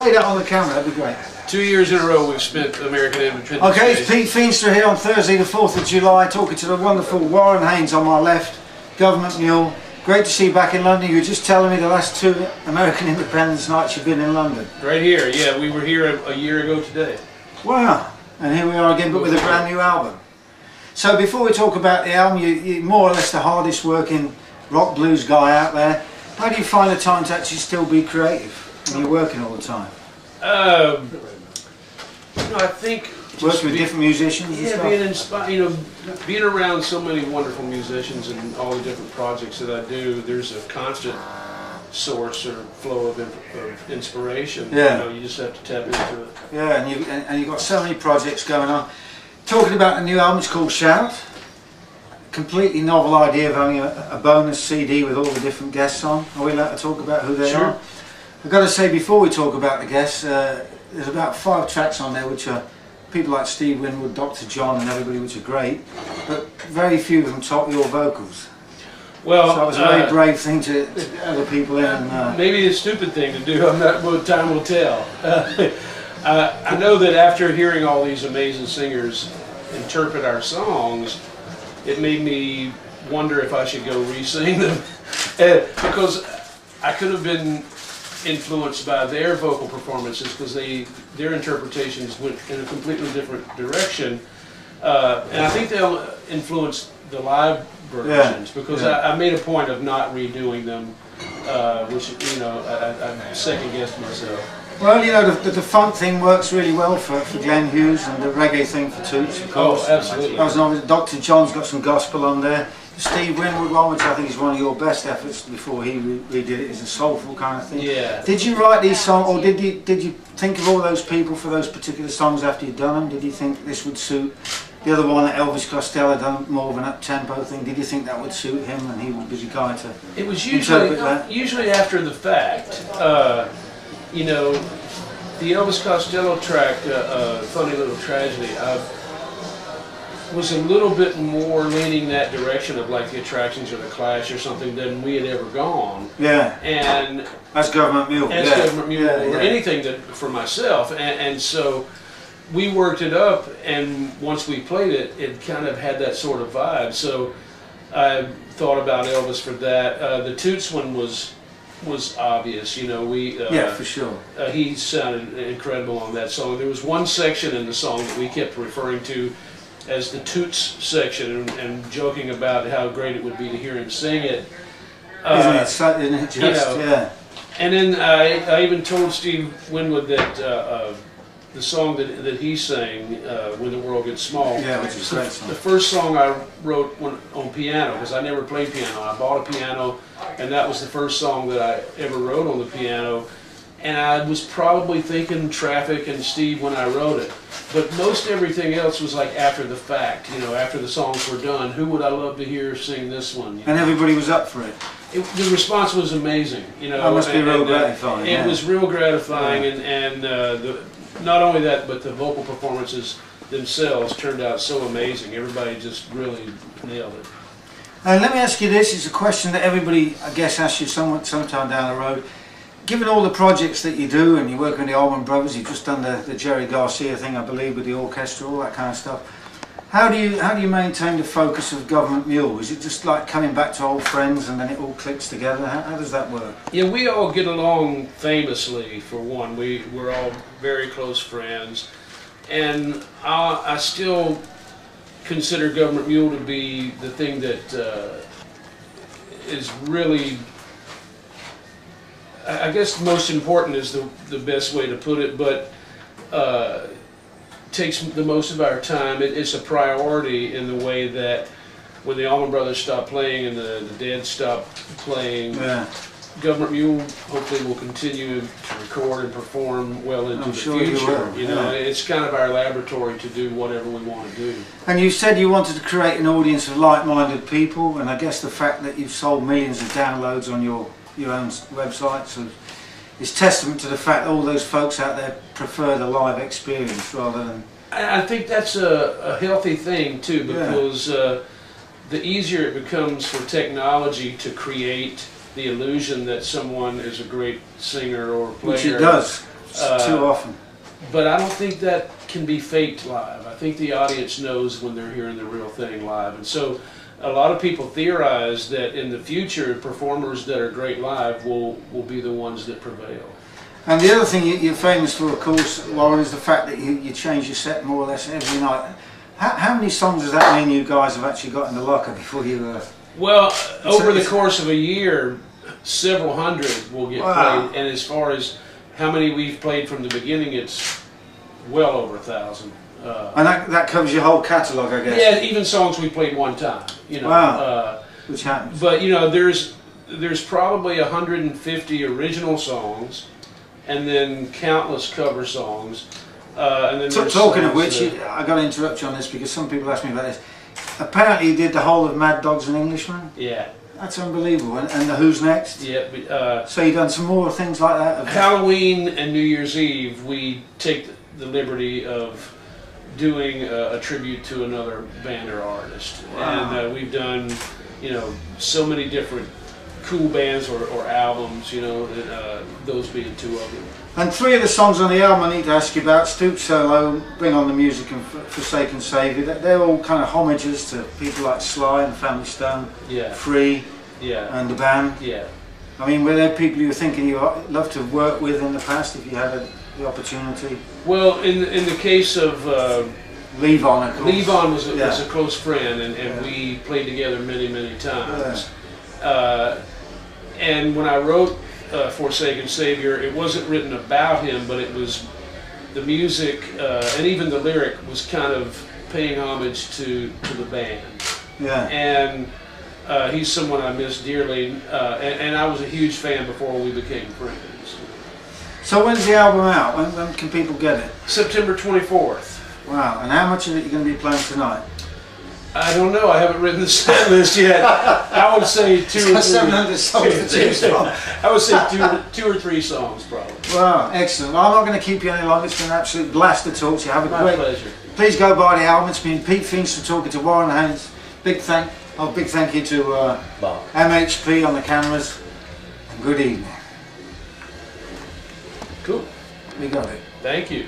play that on the camera, that'd be great. 2 years in a row we've spent American Independence Okay, Day. it's Pete Feenstra here on Thursday the 4th of July, talking to the wonderful Warren Haynes on my left, Gov't Mule. Great to see you back in London. You were just telling me the last 2 American Independence nights you've been in London. Right here, yeah, we were here a year ago today. Wow, and here we are again, but with a brand new album. So before we talk about the album, you're more or less the hardest working rock blues guy out there. How do you find the time to actually still be creative when you're working all the time? You know, I think Working with different musicians and stuff? being inspired, you know, being around so many wonderful musicians and all the different projects that I do, there's a constant source or flow of inspiration. Yeah. You know, you just have to tap into it. Yeah, and you've got so many projects going on. Talking about the new album, it's called Shout. Completely novel idea of having a bonus CD with all the different guests on. Are we allowed to talk about who they are? I've got to say, before we talk about the guests, there's about 5 tracks on there which are people like Steve Winwood, Dr. John and everybody, which are great, but very few of them top your vocals. Well, so it was a very brave thing to other people in. And, maybe a stupid thing to do, time will tell. I know that after hearing all these amazing singers interpret our songs, it made me wonder if I should go re-sing them. Because I could have been influenced by their vocal performances, because their interpretations went in a completely different direction, and I think they'll influence the live versions, because I made a point of not redoing them, which, you know, I second guessed myself. Well, you know, the funk thing works really well for Glenn Hughes, and the reggae thing for Toots, of course. Oh, absolutely. That was obvious. Dr. John's got some gospel on there. Steve Winwood one, which I think is one of your best efforts before he redid it, is a soulful kind of thing. Yeah. Did you write these songs, or did you think of all those people for those particular songs after you'd done them? Did you think this would suit the other one that Elvis Costello done, more of an up-tempo thing? Did you think that would suit him and he would be the guy to It was that? usually after the fact. You know, the Elvis Costello track, Funny Little Tragedy, was a little bit more leaning that direction of like the Attractions or the Clash or something than we had ever gone. Yeah. And as Gov't Mule. As Gov't Mule, or anything that for myself, and so we worked it up, and once we played it, it kind of had that sort of vibe. So I thought about Elvis for that. The Toots one was obvious, you know. Yeah, for sure. He sounded incredible on that song. There was one section in the song that we kept referring to as the Toots section, and joking about how great it would be to hear him sing it. Isn't it just, you know, yeah. And then I even told Steve Winwood that the song that he sang, When the World Gets Small, which is a great song. The first song I wrote on piano, because I never played piano. I bought a piano, and that was the first song that I ever wrote on the piano. And I was probably thinking Traffic and Steve when I wrote it. But most everything else was like after the fact, you know, after the songs were done. Who would I love to hear sing this one? And everybody was up for it. The response was amazing, you know. That must be real gratifying. It was real gratifying, and not only that, but the vocal performances themselves turned out so amazing. Everybody just really nailed it. And let me ask you this, it's a question that everybody, I guess, asks you sometime down the road. Given all the projects that you do, and you work with the Allman Brothers, you've just done the Jerry Garcia thing, I believe, with the orchestra, all that kind of stuff. How do you maintain the focus of Gov't Mule? Is it just like coming back to old friends and then it all clicks together? How does that work? Yeah, we all get along famously, for one. We're all very close friends. And I still consider Gov't Mule to be the thing that is really, I guess most important is the best way to put it, but takes the most of our time. It's a priority in the way that when the Allman Brothers stop playing and the Dead stop playing, Gov't Mule hopefully will continue to record and perform well into the future. You know, it's kind of our laboratory to do whatever we want to do. And you said you wanted to create an audience of like-minded people, and I guess the fact that you've sold millions of downloads on your own website, so it's testament to the fact that all those folks out there prefer the live experience rather than... I think that's a healthy thing too, because the easier it becomes for technology to create the illusion that someone is a great singer or player, which it does, Too often. But I don't think that can be faked live. I think the audience knows when they're hearing the real thing live. And so a lot of people theorize that in the future, performers that are great live will be the ones that prevail. And the other thing you're famous for, of course, Warren, is the fact that you change your set more or less every night. How many songs does that mean you guys have actually got in the locker before you... Well, over the course of a year, several hundred will get wow. played. And as far as how many we've played from the beginning, it's well over 1,000. And that covers your whole catalogue, I guess? Yeah, even songs we played one time. You know, wow. Which happens. But, you know, there's probably 150 original songs, and then countless cover songs. And then talking of which, I got to interrupt you on this because some people ask me about this. Apparently you did the whole of Mad Dogs and Englishmen? Yeah. That's unbelievable. And the Who's Next? Yeah. So you've done some more things like that? Halloween and New Year's Eve, we take the liberty of doing a tribute to another band or artist. Wow. And we've done, you know, so many different cool bands or albums, you know, those being two of them. And three of the songs on the album I need to ask you about: Stoop Solo, Bring On The Music and Forsaken Saviour. They're all kind of homages to people like Sly and Family Stone, yeah. Free, yeah. and the band. Yeah. I mean, were there people you were thinking you'd love to work with in the past if you had the opportunity? Well, in the case of Levon, of course. Levon was a close friend, and we played together many times. Yeah. And when I wrote Forsaken Savior, it wasn't written about him, but it was the music and even the lyric was kind of paying homage to the band. Yeah. And he's someone I miss dearly, and I was a huge fan before we became friends. So when's the album out? When can people get it? September 24th. Wow. And how much of it are you going to be playing tonight? I don't know. I haven't written the set list yet. I would say two or three. 700 songs to choose from. I would say two or three songs, probably. Wow, excellent. Well, I'm not going to keep you any longer. It's been an absolute blast to talk to you. Have a My pleasure. Please go buy the album. It's been Pete Finch talking to Warren Haynes. Big thank you to MHP on the cameras. And good evening. Cool. We got it. Thank you.